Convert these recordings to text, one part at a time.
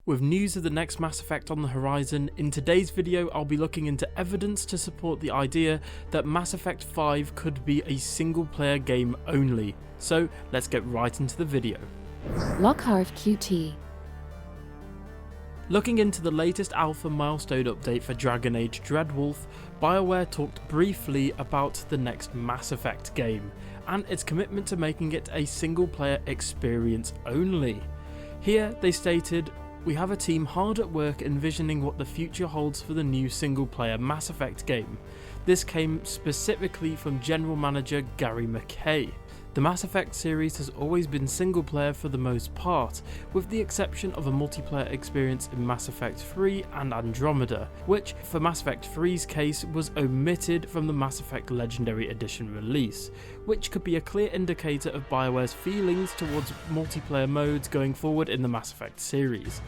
With news of the next Mass Effect on the horizon, in today's video I'll be looking into evidence to support the idea that Mass Effect 5 could be a single player game only. So let's get right into the video. Lockhart QT. Looking into the latest alpha milestone update for Dragon Age Dreadwolf, Bioware talked briefly about the next Mass Effect game, and its commitment to making it a single player experience only. Here they stated, "We have a team hard at work envisioning what the future holds for the new single player Mass Effect game." This came specifically from General Manager Gary McKay. The Mass Effect series has always been single player for the most part, with the exception of a multiplayer experience in Mass Effect 3 and Andromeda, which for Mass Effect 3's case was omitted from the Mass Effect Legendary Edition release, which could be a clear indicator of Bioware's feelings towards multiplayer modes going forward in the Mass Effect series.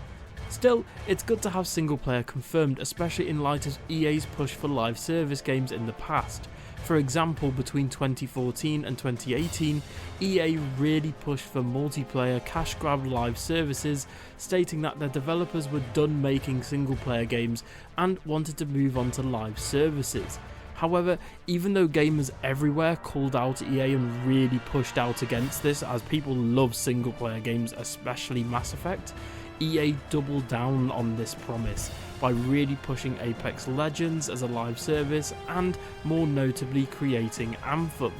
Still, it's good to have single player confirmed, especially in light of EA's push for live service games in the past. For example, between 2014 and 2018, EA really pushed for multiplayer cash grab live services, stating that their developers were done making single player games and wanted to move on to live services. However, even though gamers everywhere called out EA and really pushed out against this, as people love single player games, especially Mass Effect, EA doubled down on this promise by really pushing Apex Legends as a live service and, more notably, creating Anthem.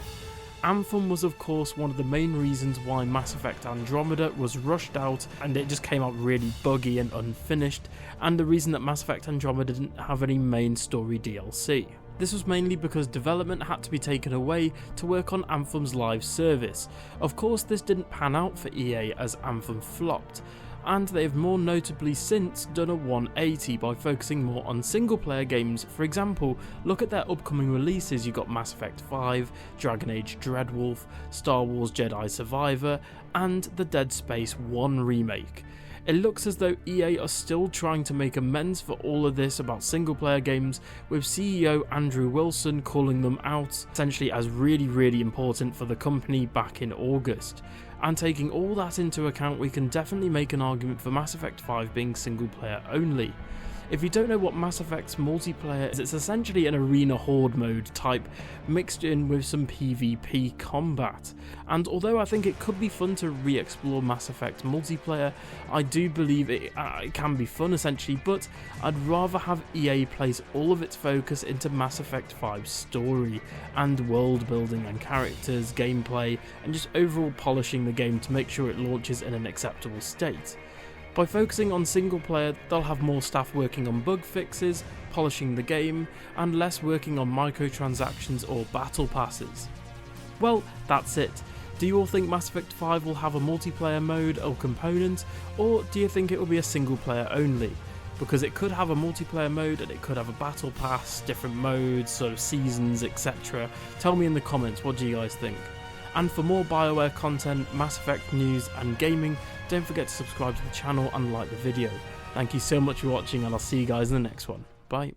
Anthem was of course one of the main reasons why Mass Effect Andromeda was rushed out and it just came out really buggy and unfinished, and the reason that Mass Effect Andromeda didn't have any main story DLC. This was mainly because development had to be taken away to work on Anthem's live service. Of course, this didn't pan out for EA as Anthem flopped, and they have more notably since done a 180 by focusing more on single player games. For example, look at their upcoming releases. You got Mass Effect 5, Dragon Age Dreadwolf, Star Wars Jedi Survivor, and the Dead Space 1 remake. It looks as though EA are still trying to make amends for all of this about single player games, with CEO Andrew Wilson calling them out essentially as really important for the company back in August. And taking all that into account, we can definitely make an argument for Mass Effect 5 being single player only. If you don't know what Mass Effect's multiplayer is, it's essentially an arena horde mode type mixed in with some PvP combat. And although I think it could be fun to re-explore Mass Effect multiplayer, I do believe it can be fun essentially, but I'd rather have EA place all of its focus into Mass Effect 5's story and world building and characters, gameplay, and just overall polishing the game to make sure it launches in an acceptable state. By focusing on single player, they'll have more staff working on bug fixes, polishing the game, and less working on microtransactions or battle passes. Well, that's it. Do you all think Mass Effect 5 will have a multiplayer mode or component, or do you think it will be a single player only? Because it could have a multiplayer mode and it could have a battle pass, different modes, sort of seasons, etc. Tell me in the comments, what do you guys think? And for more Bioware content, Mass Effect news and gaming, don't forget to subscribe to the channel and like the video. Thank you so much for watching, and I'll see you guys in the next one. Bye.